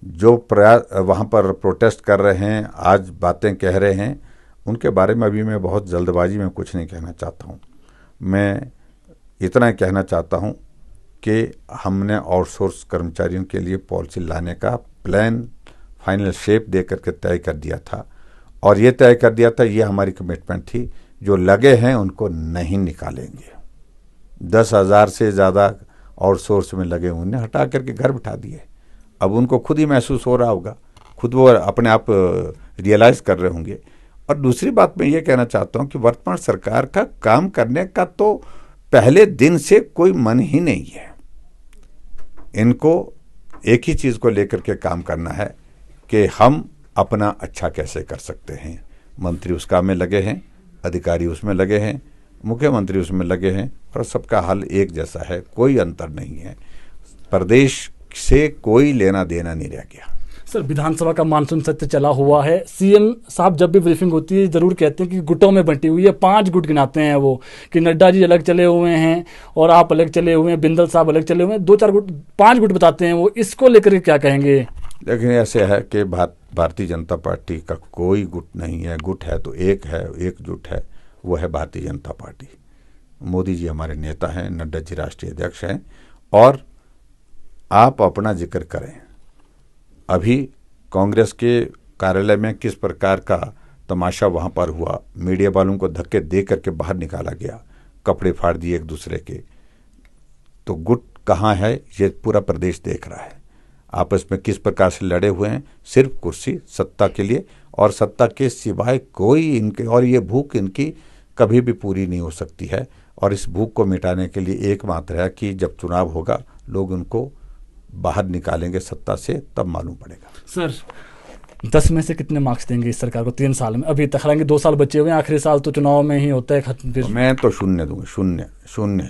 Speaker 2: जो वहाँ पर प्रोटेस्ट कर रहे हैं, आज बातें कह रहे हैं, उनके बारे में अभी मैं बहुत जल्दबाजी में कुछ नहीं कहना चाहता हूँ। मैं इतना कहना चाहता हूँ कि हमने आउटसोर्स कर्मचारियों के लिए पॉलिसी लाने का प्लान फाइनल शेप दे करके तय कर दिया था, और ये तय कर दिया था, ये हमारी कमिटमेंट थी, जो लगे हैं उनको नहीं निकालेंगे। 10,000 से ज़्यादा आउटसोर्स में लगे, उन्हें हटा करके घर बिठा दिए। अब उनको खुद ही महसूस हो रहा होगा, खुद वो अपने आप रियलाइज़ कर रहे होंगे, और दूसरी बात मैं ये कहना चाहता हूं कि वर्तमान सरकार का काम करने का तो पहले दिन से कोई मन ही नहीं है। इनको एक ही चीज को लेकर के काम करना है कि हम अपना अच्छा कैसे कर सकते हैं। मंत्री उस काम में लगे हैं, अधिकारी उसमें लगे हैं, मुख्यमंत्री उसमें लगे हैं और सबका हल एक जैसा है, कोई अंतर नहीं है। प्रदेश से कोई लेना देना नहीं रह गया।
Speaker 1: सर, विधानसभा का मानसून सत्र चला हुआ है। सीएम साहब जब भी ब्रीफिंग होती है जरूर कहते हैं कि गुटों में बंटी हुई है। 5 गुट गिनाते हैं वो, कि नड्डा जी अलग चले हुए हैं और आप अलग चले हुए हैं, बिंदल साहब अलग चले हुए हैं, 2-4 गुट, 5 गुट बताते हैं वो। इसको लेकर क्या कहेंगे?
Speaker 2: लेकिन ऐसे है कि भारतीय जनता पार्टी का कोई गुट नहीं है। गुट है तो एक है, एकजुट है, वो है भारतीय जनता पार्टी। मोदी जी हमारे नेता हैं, नड्डा जी राष्ट्रीय अध्यक्ष हैं। और आप अपना जिक्र करें, अभी कांग्रेस के कार्यालय में किस प्रकार का तमाशा वहां पर हुआ, मीडिया वालों को धक्के दे करके बाहर निकाला गया, कपड़े फाड़ दिए एक दूसरे के। तो गुट कहाँ है ये पूरा प्रदेश देख रहा है। आपस में किस प्रकार से लड़े हुए हैं, सिर्फ कुर्सी सत्ता के लिए, और सत्ता के सिवाय कोई इनके, और ये भूख इनकी कभी भी पूरी नहीं हो सकती है। और इस भूख को मिटाने के लिए एकमात्र है कि जब चुनाव होगा लोग उनको बाहर निकालेंगे सत्ता से, तब मालूम पड़ेगा।
Speaker 1: सर, 10 में से कितने मार्क्स देंगे इस सरकार को 3 साल में? अभी तक हालांकि 2 साल बचे हुए हैं, आखिरी साल तो चुनाव में ही होता है खत्म। फिर
Speaker 2: मैं तो 0 दूंगा, 0।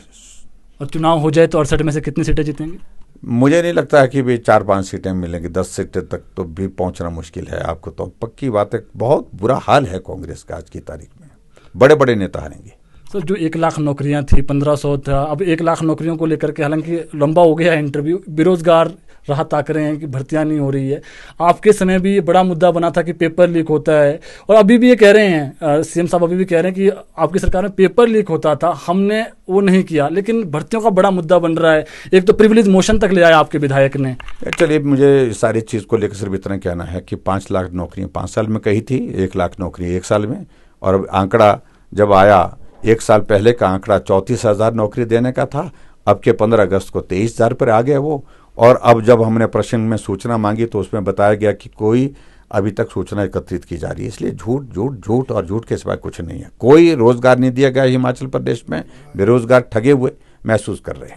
Speaker 1: और चुनाव हो जाए तो 68 में से कितनी सीटें जीतेंगे?
Speaker 2: मुझे नहीं लगता है कि भी 4-5 सीटें मिलेंगी। 10 सीटें तक तो भी पहुंचना मुश्किल है। आपको तो पक्की बात है, बहुत बुरा हाल है कांग्रेस का आज की तारीख में। बड़े बड़े नेता हारेंगे।
Speaker 1: सर, जो 1 लाख नौकरियां थी, 1500 था, अब 1 लाख नौकरियों को लेकर के हालांकि लंबा हो गया इंटरव्यू, बेरोजगार राह ताक रहे हैं कि भर्तियां नहीं हो रही है। आपके समय भी ये बड़ा मुद्दा बना था कि पेपर लीक होता है, और अभी भी ये कह रहे हैं, सीएम साहब अभी भी कह रहे हैं कि आपकी सरकार में पेपर लीक होता था, हमने वो नहीं किया। लेकिन भर्तियों का बड़ा मुद्दा बन रहा है। एक तो प्रिविलेज मोशन तक ले आया आपके विधायक ने।
Speaker 2: चलिए, मुझे सारी चीज़ को लेकर सिर्फ इतना कहना है कि 5 लाख नौकरियाँ 5 साल में कही थी, 1 लाख नौकरी 1 साल में। और अब आंकड़ा जब आया, 1 साल पहले का आंकड़ा 34,000 नौकरी देने का था, अब के 15 अगस्त को 23,000 पर आ गया वो। और अब जब हमने प्रश्न में सूचना मांगी तो उसमें बताया गया कि कोई अभी तक सूचना एकत्रित की जा रही है। इसलिए झूठ झूठ झूठ और झूठ के सिवाय कुछ नहीं है। कोई रोजगार नहीं दिया गया हिमाचल प्रदेश में। बेरोजगार ठगे हुए महसूस कर रहे हैं।